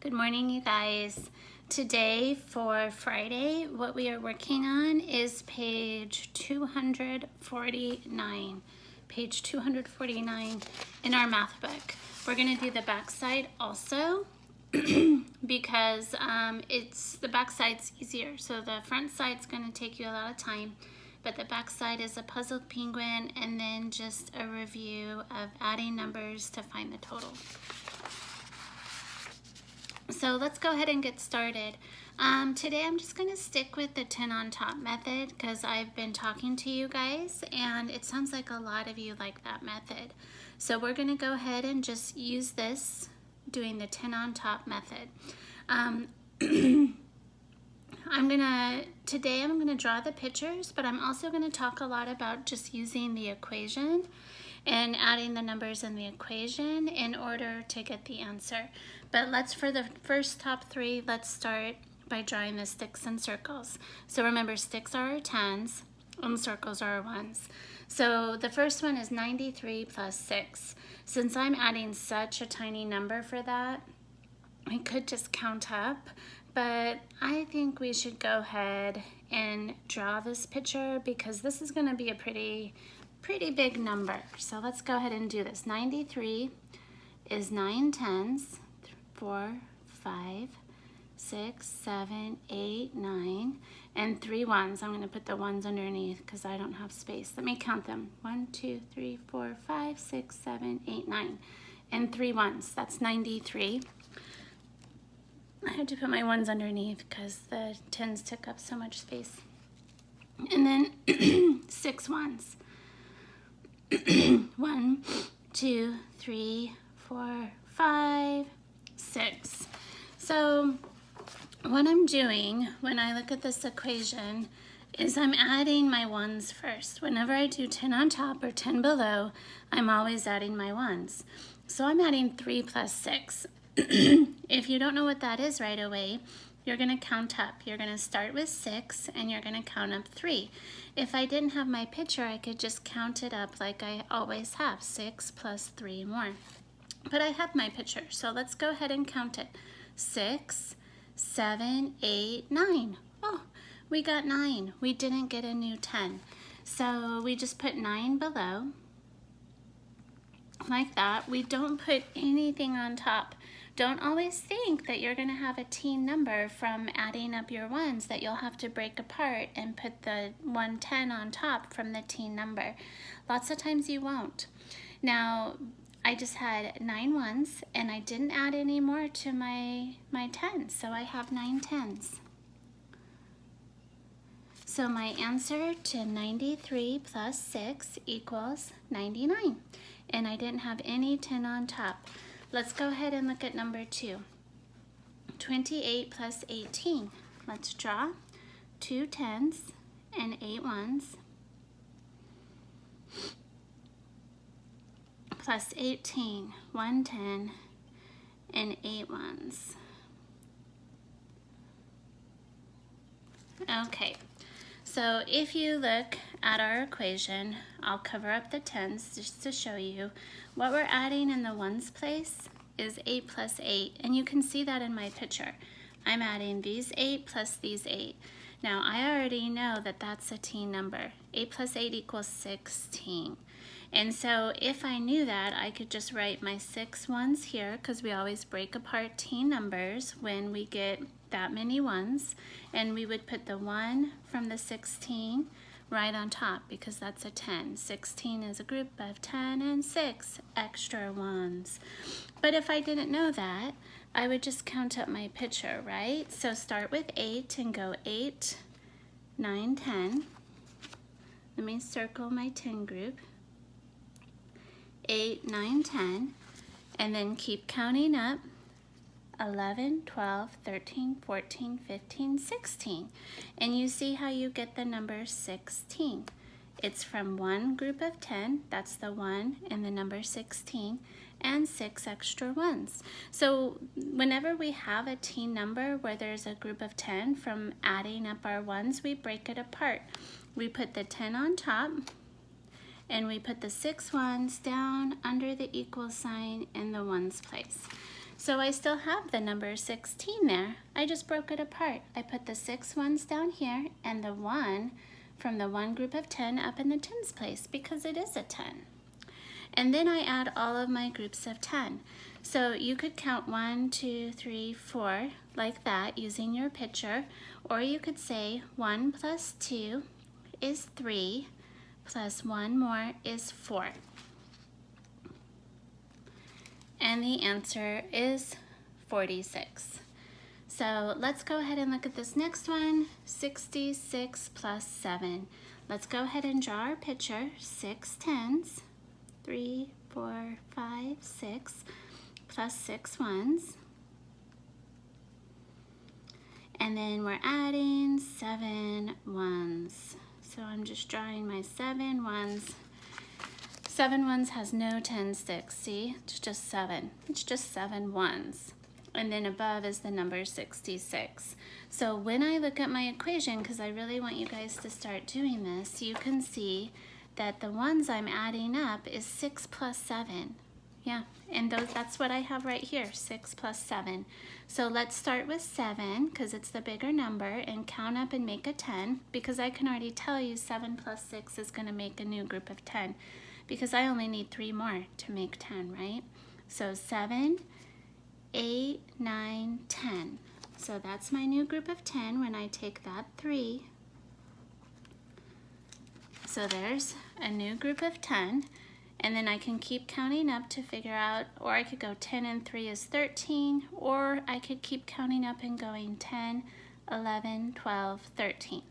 Good morning, you guys. Today for Friday, what we are working on is page 249. Page 249 in our math book. We're going to do the back side also because the back side's easier. So the front side's going to take you a lot of time, but the back side is a puzzled penguin and then just a review of adding numbers to find the total. So let's go ahead and get started. Today I'm just going to stick with the 10 on top method because I've been talking to you guys and it sounds like a lot of you like that method. So we're going to go ahead and just use this doing the 10 on top method. Today I'm gonna draw the pictures, but I'm also going to talk a lot about just using the equation and adding the numbers in the equation in order to get the answer. But for the first top three, let's start by drawing the sticks and circles. So remember, sticks are our 10s and circles are our 1s. So the first one is 93 plus 6. Since I'm adding such a tiny number for that, I could just count up, but I think we should go ahead and draw this picture because this is going to be a pretty big number. So let's go ahead and do this. 93 is 9 10s, 4, 5, 6, 7, 8, 9, and 3 1s. I'm going to put the 1s underneath because I don't have space. Let me count them. 1, 2, 3, 4, 5, 6, 7, 8, 9, and 3 1s. That's 93. I had to put my 1s underneath because the 10s took up so much space. And then 6 1s. 1, 2, 3, 4, 5, 6. So what I'm doing when I look at this equation is I'm adding my 1s first. Whenever I do 10 on top or 10 below, I'm always adding my 1s. So I'm adding 3 plus 6. If you don't know what that is right away, you're going to count up. You're going to start with 6 and you're going to count up 3. If I didn't have my picture, I could just count it up like I always have, 6 plus 3 more. But I have my picture, so let's go ahead and count it. 6, 7, 8, 9. Oh, we got 9. We didn't get a new 10. So we just put 9 below, like that. We don't put anything on top. Don't always think that you're going to have a teen number from adding up your 1s that you'll have to break apart and put the 110 on top from the teen number. Lots of times you won't. Now, I just had 9 1s and I didn't add any more to my 10s, so I have 9 10s. So my answer to 93 plus 6 equals 99, and I didn't have any 10 on top. Let's go ahead and look at number 2. 28 plus 18. Let's draw 2 10s and 8 1s plus 18, 1 10 and 8 1s. Okay, so if you look at our equation, I'll cover up the 10s just to show you. What we're adding in the 1s place is 8 plus 8, and you can see that in my picture. I'm adding these 8 plus these 8. Now, I already know that that's a teen number. 8 plus 8 equals 16. And so if I knew that, I could just write my 6 1s here because we always break apart teen numbers when we get that many 1s, and we would put the 1 from the 16 right on top because that's a 10. 16 is a group of 10 and 6 extra 1s. But if I didn't know that, I would just count up my picture, right? So start with 8 and go 8, 9, 10. Let me circle my 10 group. 8, 9, 10, and then keep counting up. 11, 12, 13, 14, 15, 16. And you see how you get the number 16. It's from one group of 10, that's the 1 and the number 16, and 6 extra 1s. So whenever we have a teen number where there's a group of 10, from adding up our 1s, we break it apart. We put the 10 on top, and we put the 6 1s down under the equal sign in the 1s place. So I still have the number 16 there. I just broke it apart. I put the 6 ones down here and the 1 from the 1 group of 10 up in the tens place because it is a 10. And then I add all of my groups of 10. So you could count 1, 2, 3, 4 like that using your picture, or you could say 1 plus 2 is 3 plus 1 more is 4. And the answer is 46. So let's go ahead and look at this next one, 66 plus 7. Let's go ahead and draw our picture, 6 tens, 3, 4, 5, 6, plus 6 ones. And then we're adding 7 ones. So I'm just drawing my 7 ones. 7 ones has no 10 sticks, see? It's just 7. It's just 7 ones. And then above is the number 66. So when I look at my equation, because I really want you guys to start doing this, you can see that the ones I'm adding up is 6 plus 7. Yeah, and that's what I have right here, 6 plus 7. So let's start with 7, because it's the bigger number, and count up and make a 10, because I can already tell you 7 plus 6 is going to make a new group of 10. Because I only need 3 more to make 10, right? So 7, 8, 9, 10. So that's my new group of 10 when I take that 3. So there's a new group of 10. And then I can keep counting up to figure out, or I could go 10 and 3 is 13, or I could keep counting up and going 10, 11, 12, 13.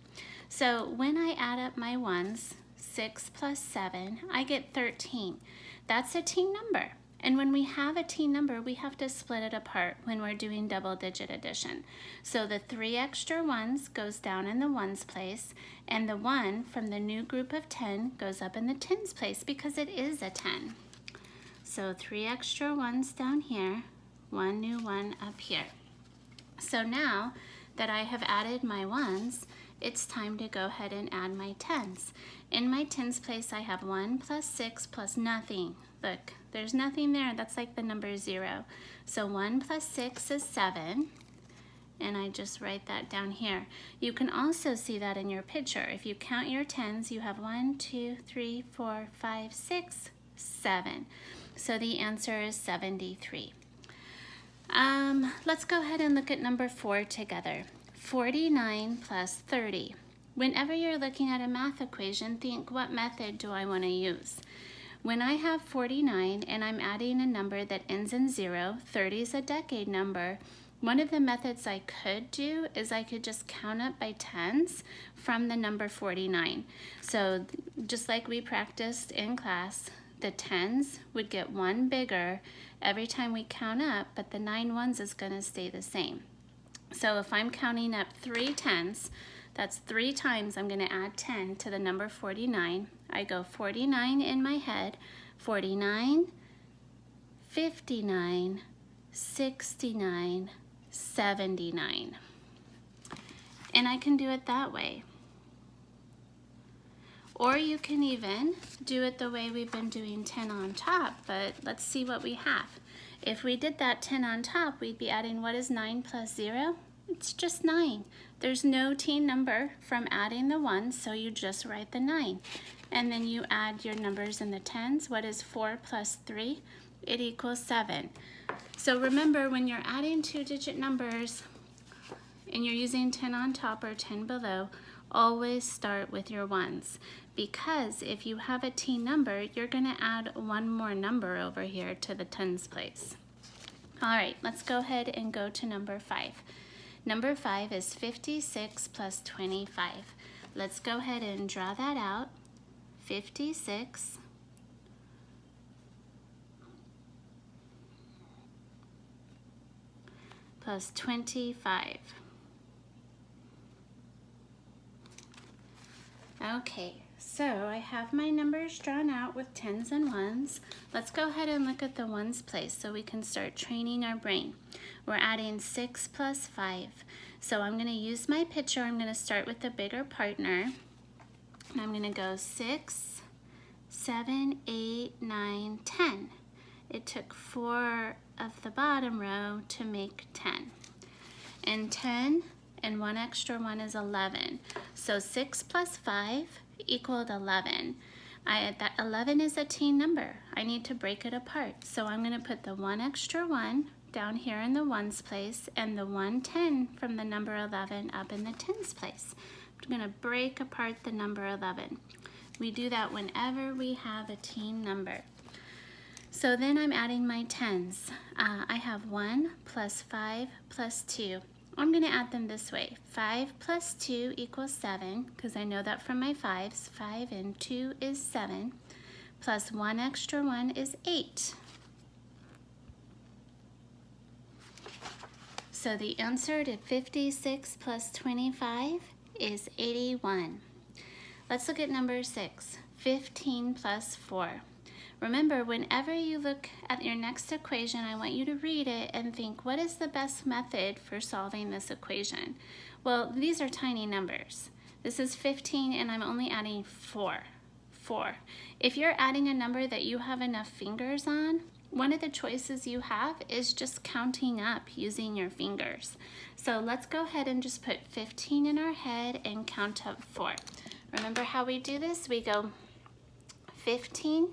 So when I add up my ones, 6 plus 7, I get 13. That's a teen number. And when we have a teen number, we have to split it apart when we're doing double digit addition. So the 3 extra ones goes down in the ones place, and the 1 from the new group of 10 goes up in the tens place because it is a 10. So 3 extra ones down here, 1 new one up here. So now that I have added my ones, it's time to go ahead and add my tens. In my tens place, I have 1 plus 6 plus nothing. Look, there's nothing there. That's like the number 0. So 1 plus 6 is 7. And I just write that down here. You can also see that in your picture. If you count your tens, you have 1, 2, 3, 4, 5, 6, 7. So the answer is 73. Let's go ahead and look at number 4 together. 49 plus 30. Whenever you're looking at a math equation, think, what method do I want to use? When I have 49 and I'm adding a number that ends in 0, 30 is a decade number, one of the methods I could do is I could just count up by tens from the number 49. So just like we practiced in class, the tens would get 1 bigger every time we count up, but the 9 ones is going to stay the same. So if I'm counting up 3 tens, that's 3 times I'm going to add 10 to the number 49. I go 49 in my head, 49, 59, 69, 79. And I can do it that way. Or you can even do it the way we've been doing 10 on top, but let's see what we have. If we did that 10 on top, we'd be adding, what is 9 plus 0? It's just 9. There's no teen number from adding the 1, so you just write the 9. And then you add your numbers in the tens. What is 4 plus 3? It equals 7. So remember, when you're adding 2-digit numbers and you're using 10 on top or 10 below, always start with your ones. Because if you have a teen number, you're going to add 1 more number over here to the tens place. All right, let's go ahead and go to number 5. Number 5 is 56 plus 25. Let's go ahead and draw that out. 56 plus 25. Okay, so I have my numbers drawn out with tens and ones. Let's go ahead and look at the ones place so we can start training our brain. We're adding 6 plus 5. So I'm going to use my picture. I'm going to start with the bigger partner. And I'm going to go 6, 7, 8, 9, 10. It took 4 of the bottom row to make 10. And 10 and one extra one is 11. So 6 plus 5 equaled 11. That 11 is a teen number. I need to break it apart. So I'm going to put the one extra one down here in the ones place and the 110 from the number 11 up in the tens place. I'm going to break apart the number 11. We do that whenever we have a teen number. So then I'm adding my tens. I have 1 plus 5 plus 2. I'm going to add them this way. 5 plus 2 equals 7, because I know that from my 5s. 5 and 2 is 7, plus 1 extra 1 is 8. So the answer to 56 plus 25 is 81. Let's look at number 6, 15 plus 4. Remember, whenever you look at your next equation, I want you to read it and think, what is the best method for solving this equation? Well, these are tiny numbers. This is 15 and I'm only adding 4. If you're adding a number that you have enough fingers on, one of the choices you have is just counting up using your fingers. So let's go ahead and just put 15 in our head and count up 4. Remember how we do this? We go 15,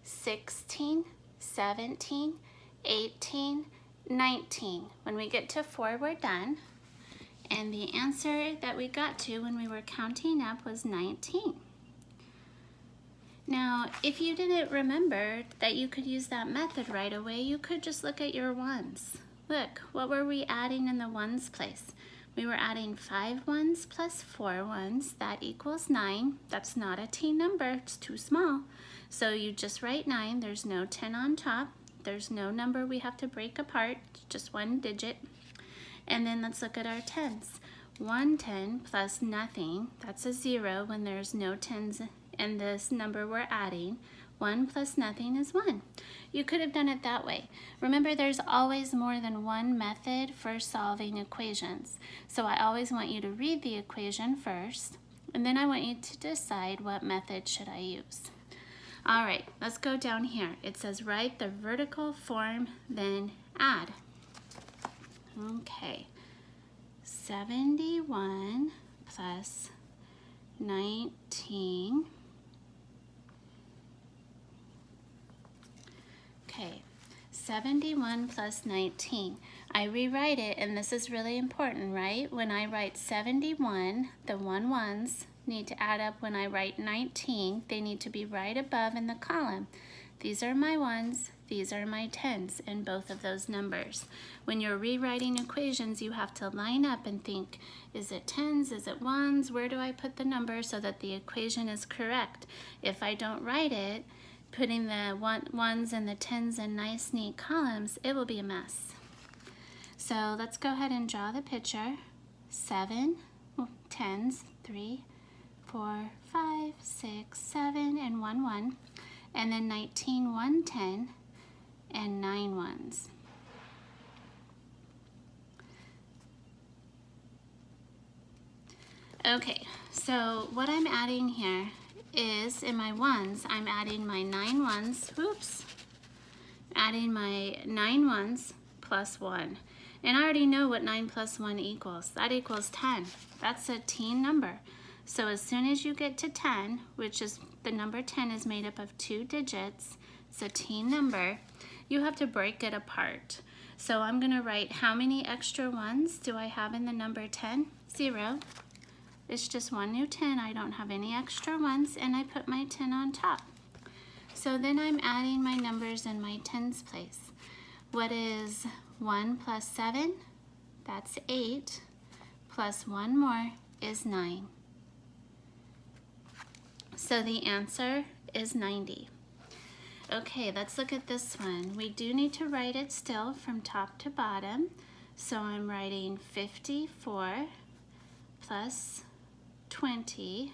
16, 17, 18, 19. When we get to 4, we're done. And the answer that we got to when we were counting up was 19. Now, if you didn't remember that you could use that method right away, you could just look at your ones. Look, what were we adding in the ones place? We were adding 5 ones plus 4 ones. That equals 9. That's not a teen number. It's too small. So you just write 9. There's no 10 on top. There's no number we have to break apart. Just one digit. And then let's look at our tens. 110 plus nothing. That's a 0 when there's no tens in this number we're adding. 1 plus nothing is 1. You could have done it that way. Remember, there's always more than one method for solving equations. So I always want you to read the equation first, and then I want you to decide what method should I use. All right, let's go down here. It says write the vertical form, then add. Okay, 71 plus 19. Okay, 71 plus 19. I rewrite it, and this is really important, right? When I write 71, the ones need to add up. When I write 19, they need to be right above in the column. These are my ones, these are my tens in both of those numbers. When you're rewriting equations, you have to line up and think, is it tens, is it ones? Where do I put the number so that the equation is correct? If I don't write it, putting the ones and the tens in nice, neat columns, it will be a mess. So let's go ahead and draw the picture. 7 tens, 3, 4, 5, 6, 7, and 1. And then 19, 110, and 9 ones. Okay, so what I'm adding here is, in my ones, I'm adding my 9 ones, adding my 9 ones plus 1. And I already know what 9 plus 1 equals. That equals 10. That's a teen number. So as soon as you get to 10, which is the number 10 is made up of 2 digits, it's a teen number, you have to break it apart. So I'm going to write, how many extra ones do I have in the number 10? 0. It's just one new 10. I don't have any extra ones, and I put my 10 on top. So then I'm adding my numbers in my tens place. What is 1 plus 7? That's 8. Plus 1 more is 9. So the answer is 90. Okay, let's look at this one. We do need to write it still from top to bottom. So I'm writing 54 plus 20.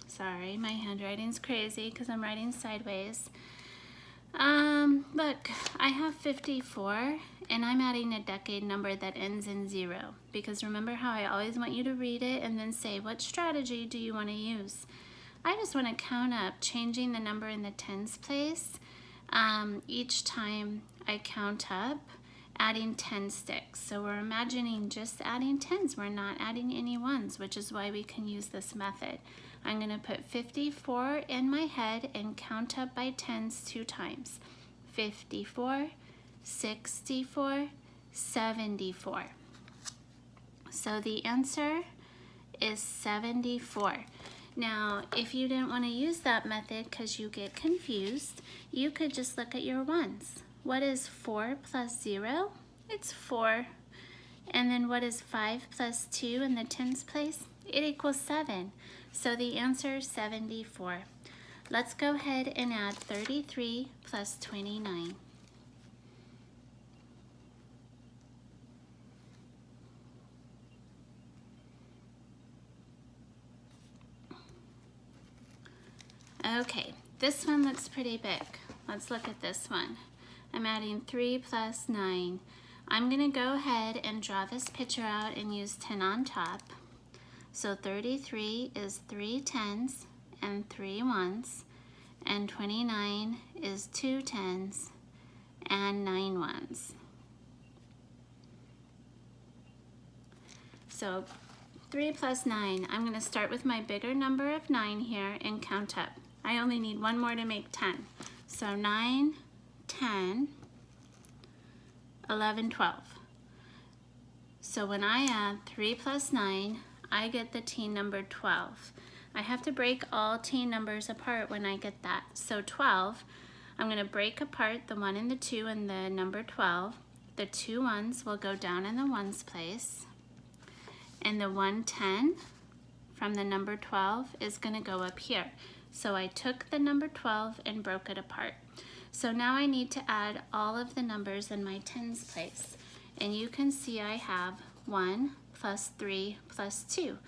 Sorry, my handwriting's crazy because I'm writing sideways. Look, I have 54, and I'm adding a decade number that ends in 0, because remember how I always want you to read it and then say, what strategy do you want to use? I just want to count up, changing the number in the tens place. each time I count up, adding 10 sticks. So we're imagining just adding 10s. We're not adding any ones, which is why we can use this method. I'm going to put 54 in my head and count up by 10s 2 times. 54, 64, 74. So the answer is 74. Now, if you didn't want to use that method because you get confused, you could just look at your ones. What is 4 plus 0? It's 4. And then what is 5 plus 2 in the tens place? It equals 7. So the answer is 74. Let's go ahead and add 33 plus 29. Okay, this one looks pretty big. Let's look at this one. I'm adding 3 plus 9. I'm going to go ahead and draw this picture out and use 10 on top. So 33 is 3 10s and 3 1s, and 29 is 2 10s and 9 1s. So 3 plus 9, I'm going to start with my bigger number of 9 here and count up. I only need one more to make 10. So 9, 10, 11, 12. So when I add 3 plus 9, I get the teen number 12. I have to break all teen numbers apart when I get that. So 12, I'm going to break apart the 1 and the 2 and the number 12. The 2 1s will go down in the ones place. And the 110 from the number 12 is going to go up here. So I took the number 12 and broke it apart. So now I need to add all of the numbers in my tens place. And you can see I have 1 plus 3 plus 2.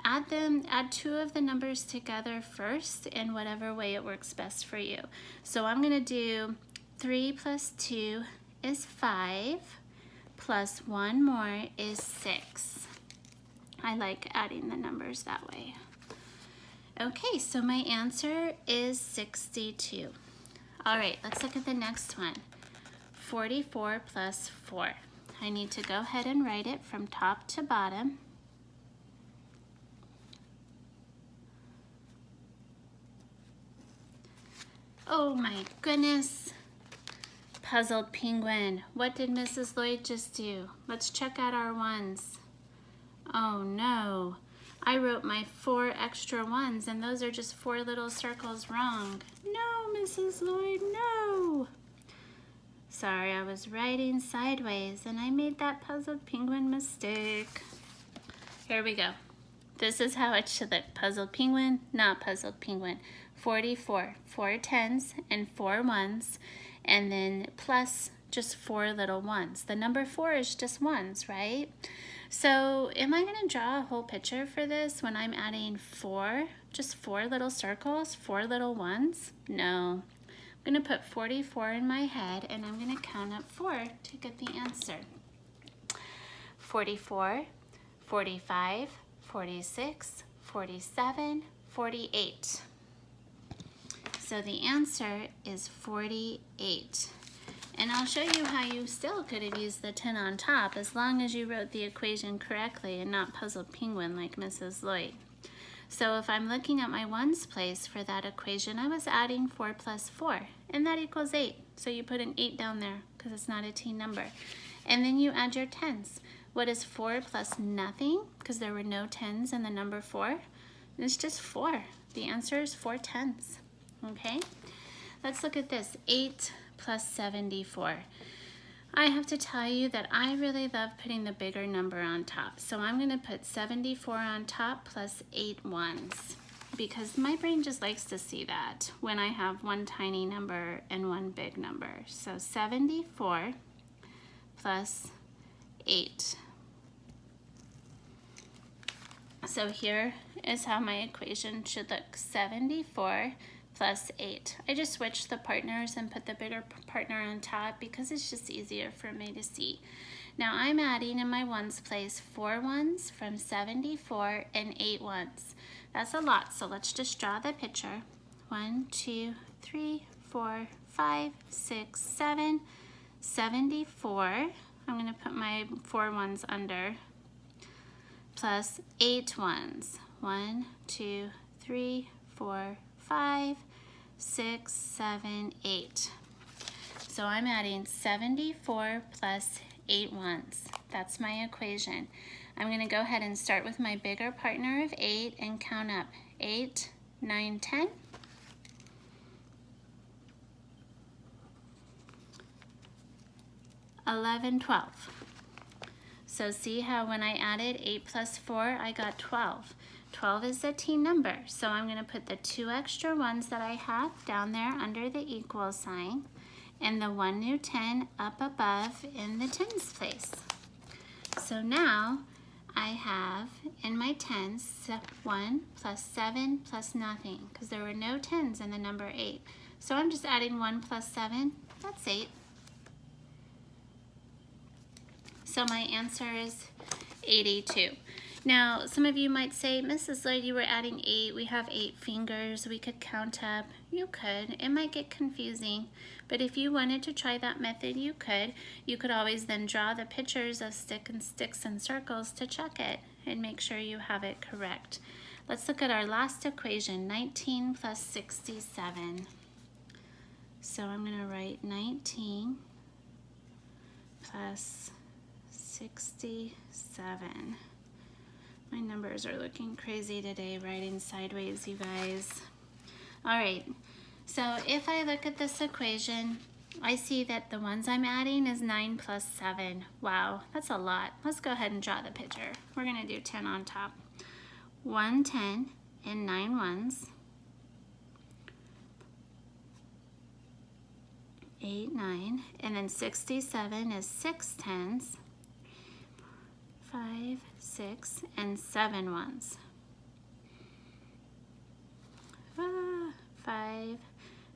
Add 2 of the numbers together first in whatever way it works best for you. So I'm going to do 3 plus 2 is 5, plus 1 more is 6. I like adding the numbers that way. Okay, so my answer is 62. All right, let's look at the next one. 44 plus 4. I need to go ahead and write it from top to bottom. Oh my goodness. Puzzled penguin. What did Mrs. Lloyd just do? Let's check out our ones. Oh no. I wrote my 4 extra ones and those are just 4 little circles wrong. No, Mrs. Lloyd, no. Sorry, I was writing sideways and I made that puzzled penguin mistake. Here we go. This is how it should look. Puzzled penguin, not puzzled penguin. 44, 4 10s and 4 1s, and then plus just 4 little ones. The number 4 is just ones, right? So am I going to draw a whole picture for this when I'm adding 4, just 4 little circles, 4 little ones? No. I'm going to put 44 in my head and I'm going to count up 4 to get the answer. 44, 45, 46, 47, 48. So the answer is 48. And I'll show you how you still could have used the 10 on top as long as you wrote the equation correctly and not puzzled penguin like Mrs. Lloyd. So if I'm looking at my ones place for that equation, I was adding 4 plus 4, and that equals 8. So you put an 8 down there because it's not a teen number. And then you add your 10s. What is 4 plus nothing? Because there were no 10s in the number 4. It's just 4. The answer is 4 10s. Okay? Let's look at this. 8 plus 74. I have to tell you that I really love putting the bigger number on top. So I'm going to put 74 on top plus 8 1s because my brain just likes to see that when I have one tiny number and one big number. So 74 plus 8. So here is how my equation should look. 74 plus 8. I just switched the partners and put the bigger partner on top because it's just easier for me to see. Now I'm adding in my ones place 4 1s from 74 and 8 1s. That's a lot, so let's just draw the picture. 1, 2, 3, 4, 5, 6, 7, 74. I'm going to put my 4 ones under, plus 8 ones. 1, 2, 3, 4, 5, 6, 7, 8. So I'm adding 74 plus 8 ones. That's my equation. I'm going to go ahead and start with my bigger partner of 8 and count up 8, 9, 10. 11, 12. So see how when I added 8 plus 4, I got 12. 12 is the teen number, so I'm going to put the 2 extra ones that I have down there under the equal sign, and the 1 new 10 up above in the tens place. So now I have in my tens 1 plus 7 plus nothing, because there were no tens in the number 8. So I'm just adding 1 plus 7, that's 8. So my answer is 82. Now, some of you might say, Mrs. Lloyd, you were adding 8. We have 8 fingers. We could count up. You could. It might get confusing. But if you wanted to try that method, you could. You could always then draw the pictures of sticks and circles to check it and make sure you have it correct. Let's look at our last equation, 19 plus 67. So I'm going to write 19 plus 67. My numbers are looking crazy today, writing sideways, you guys. All right, so if I look at this equation, I see that the ones I'm adding is 9 plus 7. Wow, that's a lot. Let's go ahead and draw the picture. We're gonna do 10 on top. 1 10 and 9 ones. 8, 9, and then 67 is 6 tens. 5, 6, and 7 ones. 5,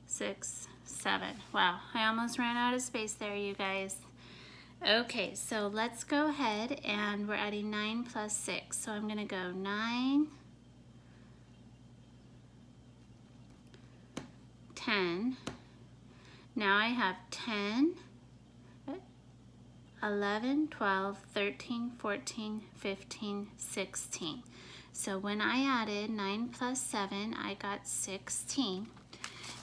6, 7. Wow, I almost ran out of space there, you guys. Okay, so let's go ahead and we're adding 9 plus 6. So I'm going to go 9, 10. Now I have 10, 11, 12, 13, 14, 15, 16. So when I added 9 plus 7, I got 16.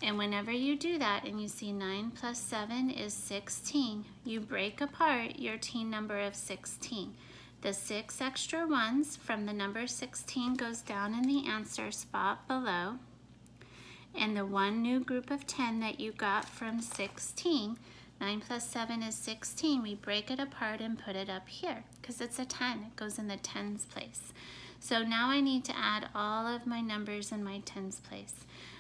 And whenever you do that and you see 9 plus 7 is 16, you break apart your teen number of 16. The 6 extra ones from the number 16 goes down in the answer spot below. And the 1 new group of 10 that you got from 16, 9 plus 7 is 16. We break it apart and put it up here because it's a 10. It goes in the tens place. So now I need to add all of my numbers in my tens place.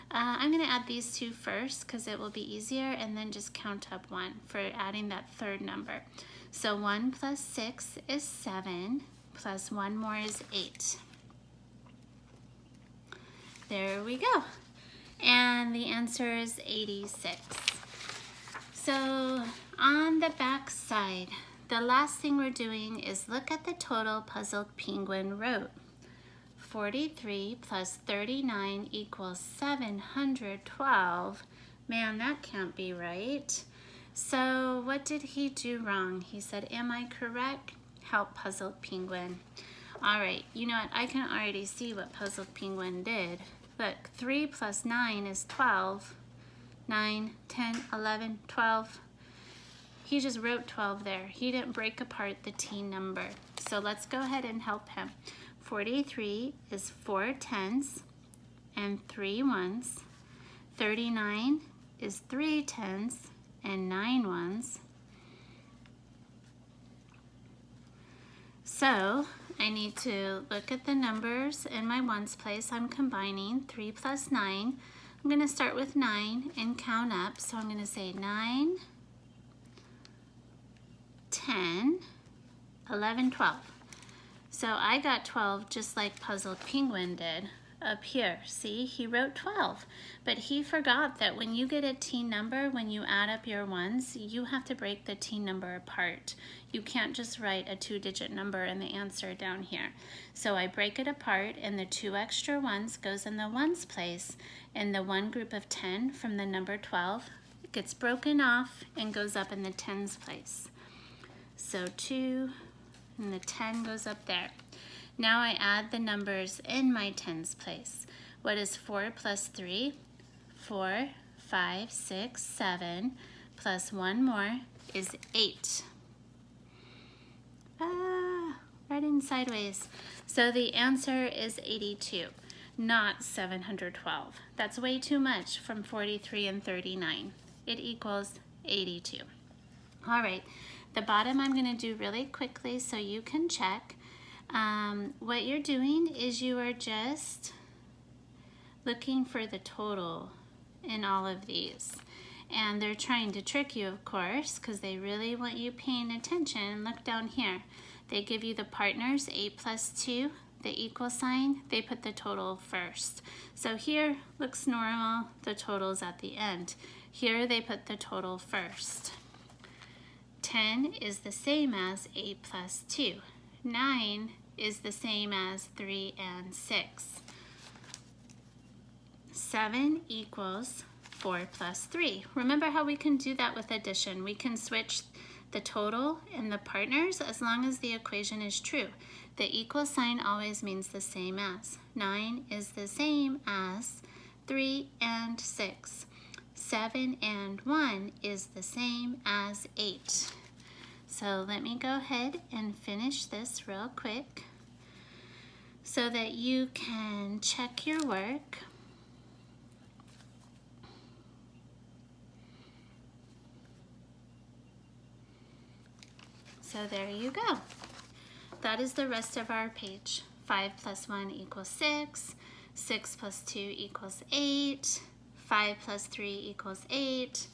I'm going to add these 2 first because it will be easier, and then just count up 1 for adding that third number. So 1 plus 6 is 7, plus 1 more is 8. There we go. And the answer is 86. So on the back side, the last thing we're doing is look at the total Puzzled Penguin wrote. 43 plus 39 equals 712. Man, that can't be right. So what did he do wrong? He said, am I correct? Help Puzzled Penguin. All right, you know what? I can already see what Puzzled Penguin did. Look, 3 plus 9 is 12. 9, 10, 11, 12. He just wrote 12 there. He didn't break apart the teen number. So let's go ahead and help him. 43 is 4 tens and 3 ones. 39 is 3 tens and 9 ones. So I need to look at the numbers in my ones place. I'm combining 3 plus 9. I'm going to start with 9 and count up. So I'm going to say 9, 10, 11, 12. So I got 12 just like Puzzled Penguin did up here. See, he wrote 12, but he forgot that when you get a teen number, when you add up your ones, you have to break the teen number apart. You can't just write a 2-digit number in the answer down here. So I break it apart, and the 2 extra ones goes in the ones place, and the 1 group of 10 from the number 12 gets broken off and goes up in the tens place. So 2 and the 10 goes up there. Now I add the numbers in my tens place. What is 4 plus 3? 4, 5, 6, 7, plus 1 more is 8. Writing sideways. So the answer is 82, not 712. That's way too much from 43 and 39. It equals 82. All right, the bottom I'm going to do really quickly so you can check. What you're doing is you are just looking for the total in all of these. And they're trying to trick you, of course, because they really want you paying attention. Look down here. They give you the partners, 8 plus 2, the equal sign. They put the total first. So here looks normal. The total's at the end. Here they put the total first. 10 is the same as 8 plus 2. 9 is the same as 3 and 6. 7 equals 4 plus 3. Remember how we can do that with addition. We can switch the total and the partners as long as the equation is true. The equal sign always means the same as. 9 is the same as 3 and 6. 7 and 1 is the same as 8. So let me go ahead and finish this real quick so that you can check your work. So there you go. That is the rest of our page. 5 plus 1 equals 6. 6 plus 2 equals 8. 5 plus 3 equals 8.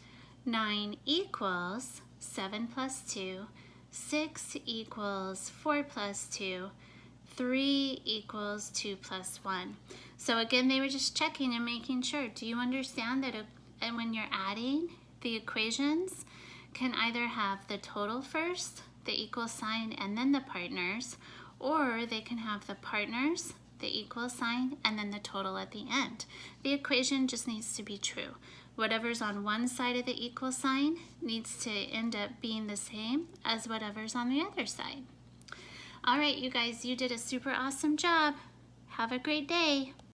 9 equals 7 plus 2. 6 equals 4 plus 2. 3 equals 2 plus 1. So again, they were just checking and making sure. Do you understand that when you're adding, the equations can either have the total first, the equal sign, and then the partners, or they can have the partners, the equal sign, and then the total at the end. The equation just needs to be true. Whatever's on one side of the equal sign needs to end up being the same as whatever's on the other side. All right, you guys, you did a super awesome job. Have a great day.